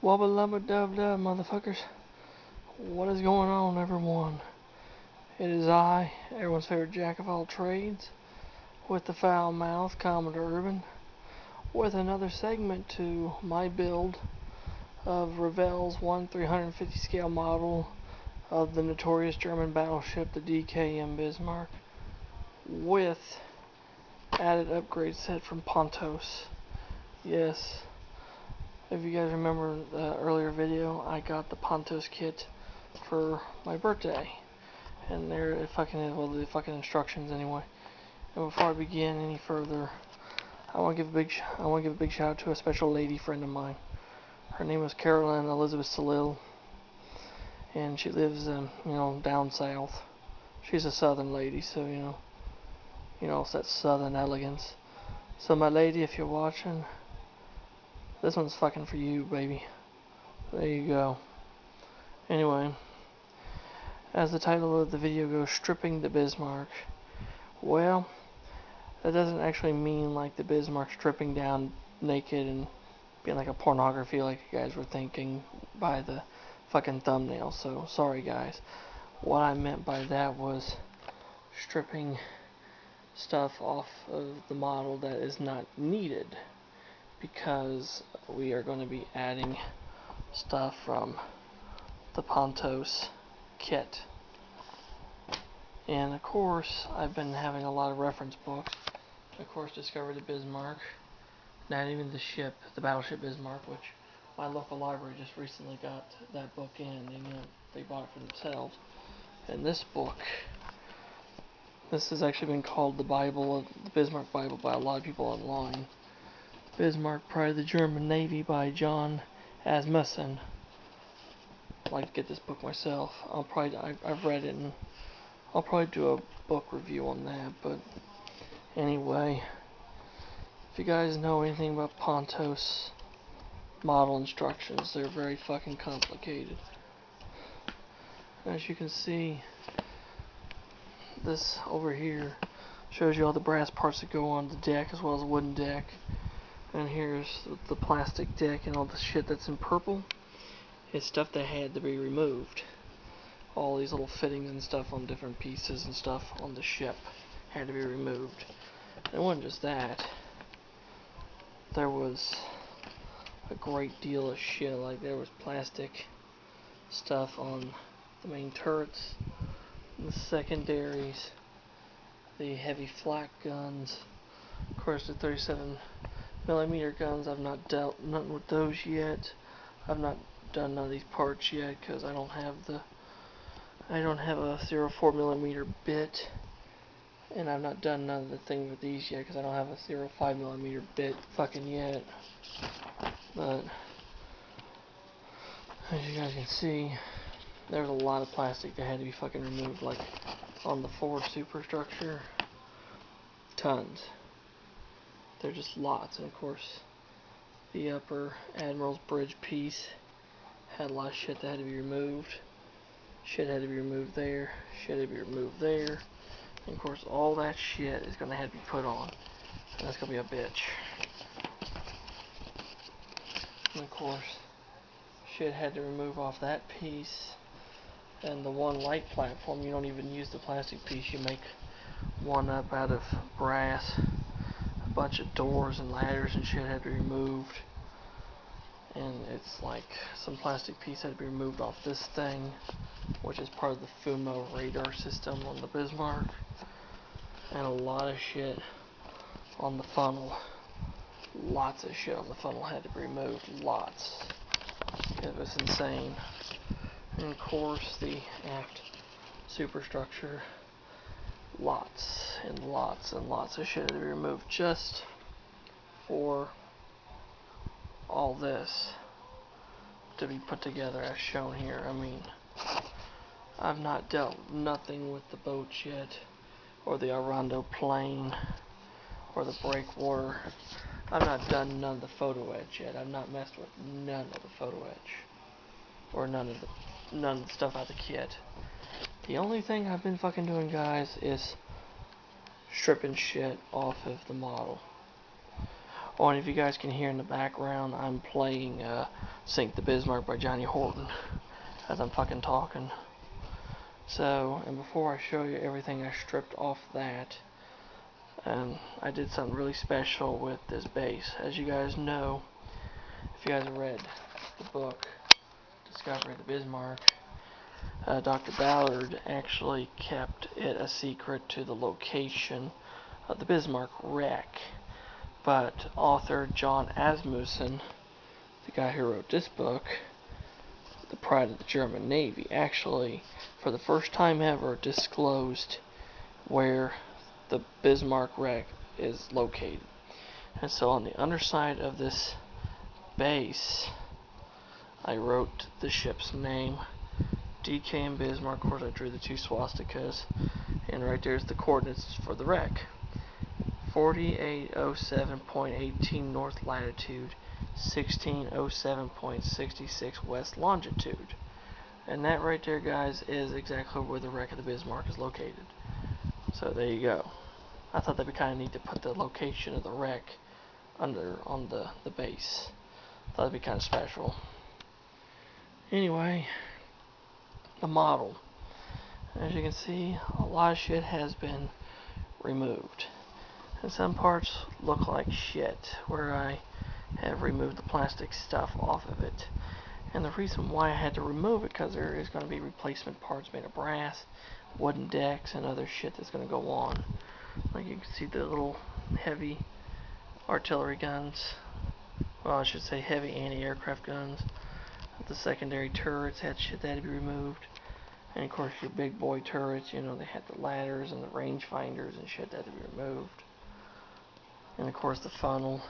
Wubba lubba dub dub, motherfuckers. What is going on, everyone? It is I, everyone's favorite jack of all trades, with the foul mouth, Commodore Urban, with another segment to my build of Revell's 1/350 scale model of the notorious German battleship, the DKM Bismarck, with added upgrade set from Pontos. Yes, if you guys remember the earlier video, I got the Pontos kit for my birthday, and there it fucking is, well, the fucking instructions anyway. And before I begin any further, I want to give a big shout out to a special lady friend of mine. Her name is Carolyn Elizabeth Salil, and she lives down south. She's a southern lady, so it's that southern elegance. So my lady, if you're watching, this one's fucking for you, baby. There you go. Anyway, as the title of the video goes, stripping the Bismarck. Well, that doesn't actually mean like the Bismarck stripping down naked and being like a pornography like you guys were thinking by the fucking thumbnail. So sorry guys. What I meant by that was stripping stuff off of the model that is not needed, because we are going to be adding stuff from the Pontos kit. And of course, I've been having a lot of reference books. Of course, discovered the Bismarck, not even the ship, the battleship Bismarck, which my local library just recently got that book in, and they bought it for themselves. And this book, this has actually been called the Bible, the Bismarck Bible, by a lot of people online. Bismarck, Pride of the German Navy by John Asmussen. I'd like to get this book myself. I've read it, and I'll probably do a book review on that. But anyway, if you guys know anything about Pontos model instructions, they're very fucking complicated. As you can see, this over here shows you all the brass parts that go on the deck as well as the wooden deck. And here's the plastic deck, and all the shit that's in purple is stuff that had to be removed. All these little fittings and stuff on different pieces and stuff on the ship had to be removed. And it wasn't just that. There was a great deal of shit. Like, there was plastic stuff on the main turrets, the secondaries, the heavy flak guns, of course the 37mm guns. I've not dealt nothing with those yet. I've not done none of these parts yet because I don't have a 04mm bit, and I've not done none of the things with these yet because I don't have a 05mm bit fucking yet. But as you guys can see, there's a lot of plastic that had to be fucking removed, like on the forward superstructure. Tons. They're just lots. And of course, the upper Admiral's Bridge piece had a lot of shit that had to be removed. Shit had to be removed there. Shit had to be removed there. And of course, all that shit is going to have to be put on. And that's going to be a bitch. And of course, shit had to remove off that piece. And the one light platform, you don't even use the plastic piece. You make one up out of brass. A bunch of doors and ladders and shit had to be removed. And it's like some plastic piece had to be removed off this thing, which is part of the FUMO radar system on the Bismarck. And a lot of shit on the funnel. Lots of shit on the funnel had to be removed. Lots. It was insane. And of course, the aft superstructure. Lots and lots and lots of shit had to be removed just for all this to be put together as shown here. I mean, I've not dealt nothing with the boats yet, or the Arondo plane, or the breakwater. I've not done none of the photo etch yet. I've not messed with none of the photo etch, or none of the stuff out of the kit. The only thing I've been fucking doing, guys, is stripping shit off of the model. Oh, and if you guys can hear in the background, I'm playing Sink the Bismarck by Johnny Horton as I'm fucking talking. So, and before I show you everything I stripped off that, I did something really special with this bass. As you guys know, if you guys have read the book, Discovery of the Bismarck, Dr. Ballard actually kept it a secret to the location of the Bismarck wreck. But author John Asmussen, the guy who wrote this book, The Pride of the German Navy, actually, for the first time ever, disclosed where the Bismarck wreck is located. And so on the underside of this base, I wrote the ship's name, DKM Bismarck. Of course, I drew the two swastikas, and right there's the coordinates for the wreck. 4807.18 north latitude, 1607.66 west longitude. And that right there, guys, is exactly where the wreck of the Bismarck is located. So there you go. I thought that'd be kind of neat to put the location of the wreck on the base. Thought it'd be kind of special. Anyway, the model. As you can see, a lot of shit has been removed. And some parts look like shit, where I have removed the plastic stuff off of it. And the reason why I had to remove it, because there is going to be replacement parts made of brass, wooden decks, and other shit that's going to go on. Like you can see the little heavy artillery guns. Well, I should say heavy anti-aircraft guns. The secondary turrets had shit that had to be removed. And of course your big boy turrets, you know, they had the ladders and the rangefinders and shit that had to be removed. And of course the funnel,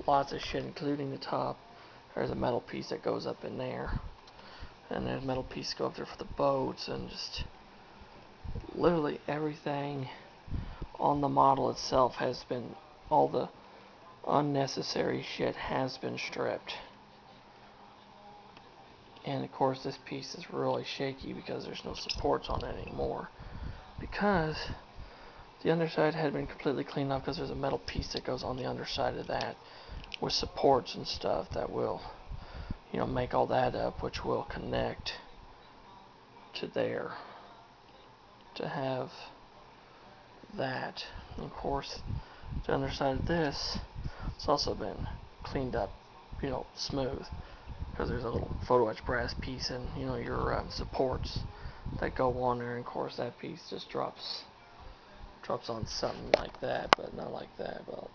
lots of shit including the top. There's a metal piece that goes up in there. And there's a metal piece to go up there for the boats, and just literally everything on the model itself has been, all the unnecessary shit has been stripped. And of course this piece is really shaky because there's no supports on it anymore. Because the underside had been completely cleaned up, because there's a metal piece that goes on the underside of that with supports and stuff that will, you know, make all that up, which will connect to there to have that. And of course the underside of this, it's also been cleaned up, you know, smooth, because there's a little photo etch brass piece and, you know, your supports that go on there. And of course that piece just drops on something like that, but not like that, but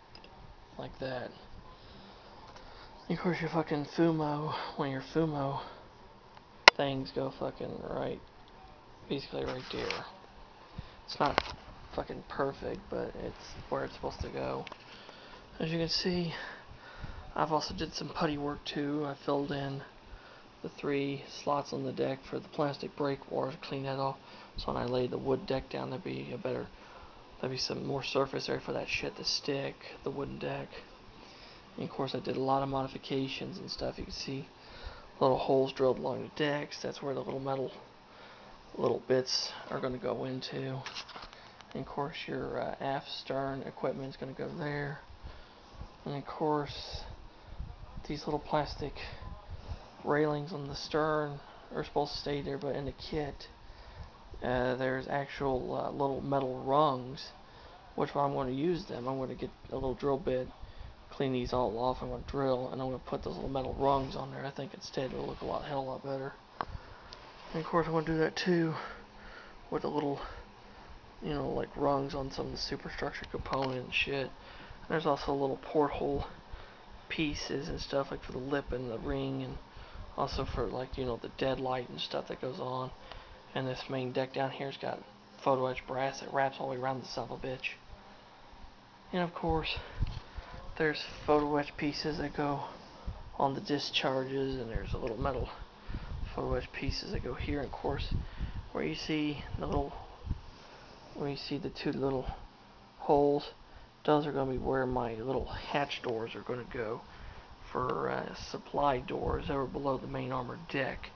like that. And of course your fucking FUMO, when your FUMO things go fucking right, basically right there. It's not fucking perfect, but it's where it's supposed to go. As you can see, I've also did some putty work too. I filled in the 3 slots on the deck for the plastic breakwatch, clean that off. So when I lay the wood deck down, there'd be some more surface area for that shit to stick, the wooden deck. And of course I did a lot of modifications and stuff. You can see little holes drilled along the decks. That's where the little bits are going to go into. And of course your aft stern equipment is going to go there. And of course these little plastic railings on the stern are supposed to stay there, but in the kit there's actual little metal rungs, which I'm going to use them. I'm going to get a little drill bit, clean these all off. I'm going to drill, and I'm going to put those little metal rungs on there. I think instead it'll look a hell of a lot better. And of course I'm going to do that too with a little, you know, like rungs on some of the superstructure component and shit. And there's also little porthole pieces and stuff, like for the lip and the ring, and also for, like, you know, the deadlight and stuff that goes on. And this main deck down here's got photo etch brass that wraps all the way around the son of a bitch. And of course there's photo etch pieces that go on the discharges, and there's a little metal photo etch pieces that go here. And of course where you see the 2 little holes, those are going to be where my little hatch doors are going to go for supply doors that were below the main armored deck.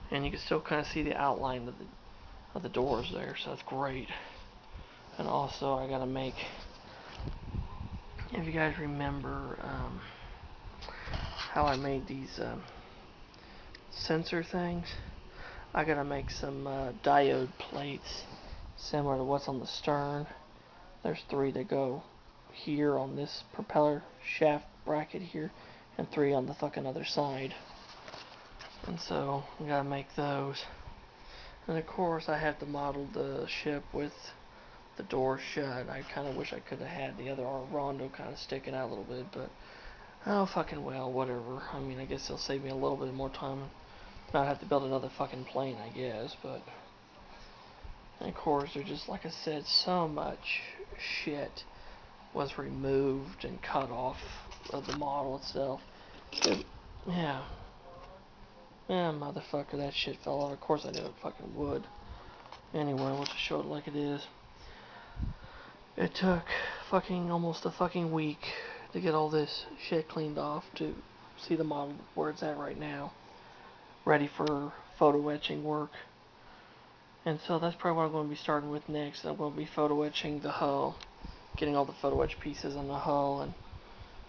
And you can still kind of see the outline of the doors there, so that's great. And also I gotta make if you guys remember how I made these sensor things, I gotta make some diode plates similar to what's on the stern. There's 3 that go here on this propeller shaft bracket here, and 3 on the fucking other side. And so I gotta make those. And of course I have to model the ship with the door shut. I kind of wish I could have had the other rondo kind of sticking out a little bit, but oh fucking well, whatever. I mean, I guess it'll save me a little bit more time and not have to build another fucking plane, I guess. But and of course, there's just, like I said, so much shit was removed and cut off of the model itself. Yeah. Yeah, motherfucker, that shit fell off. Of course I knew it fucking would. Anyway, we'll just show it like it is. It took fucking almost a fucking week to get all this shit cleaned off to see the model where it's at right now. Ready for photo etching work. And so that's probably what I'm going to be starting with next. I'm going to be photo etching the hull. Getting all the photo etch pieces on the hull and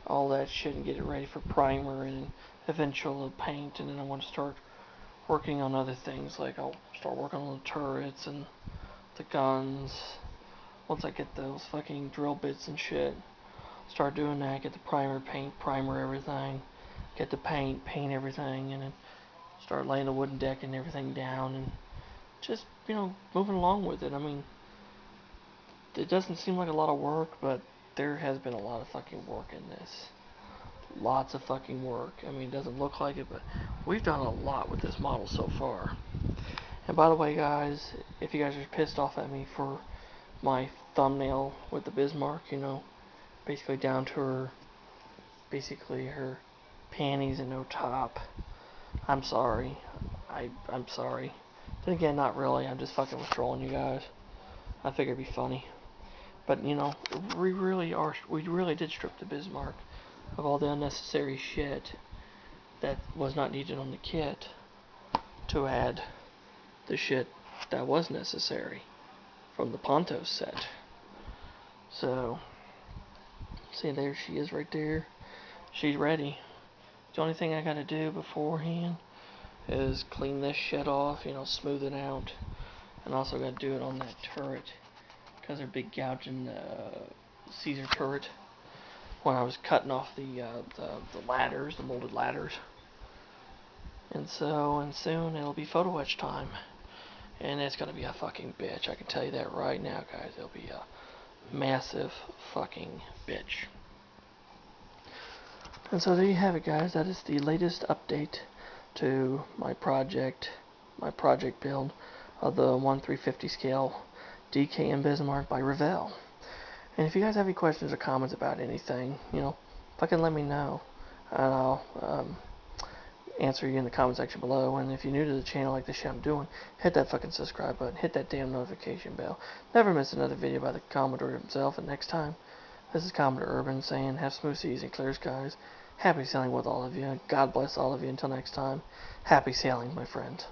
all that shit and get it ready for primer and eventual paint. And then I want to start working on other things, like I'll start working on the turrets and the guns. Once I get those fucking drill bits and shit, start doing that, get the primer, paint, primer everything, get the paint, paint everything, and then start laying the wooden deck and everything down, and just, you know, moving along with it. I mean, it doesn't seem like a lot of work, but there has been a lot of fucking work in this. Lots of fucking work. I mean, it doesn't look like it, but we've done a lot with this model so far. And by the way, guys, if you guys are pissed off at me for my thumbnail with the Bismarck, you know, basically down to her, basically her panties and no top, I'm sorry. I'm sorry. Then again, not really. I'm just fucking with trolling you guys. I figured it'd be funny. But, you know, we really did strip the Bismarck of all the unnecessary shit that was not needed on the kit to add the shit that was necessary from the Ponto set. So, see, there she is right there. She's ready. The only thing I gotta do beforehand is clean this shit off, you know, smooth it out. And also gotta do it on that turret, because they're big gouging Caesar turret. When I was cutting off the ladders, the molded ladders. And soon it'll be photo etch time. And it's gonna be a fucking bitch, I can tell you that right now, guys. It'll be a massive fucking bitch. And so there you have it, guys. That is the latest update to my project build of the 1/350 scale DKM Bismarck by Revell. And if you guys have any questions or comments about anything, you know, fucking let me know, and I'll answer you in the comment section below. And if you're new to the channel, like the shit I'm doing, hit that fucking subscribe button, hit that damn notification bell. Never miss another video by the Commodore himself. And next time, this is Commodore Urban saying, have smooth seas and clear skies. Happy sailing with all of you. God bless all of you. Until next time, happy sailing, my friend.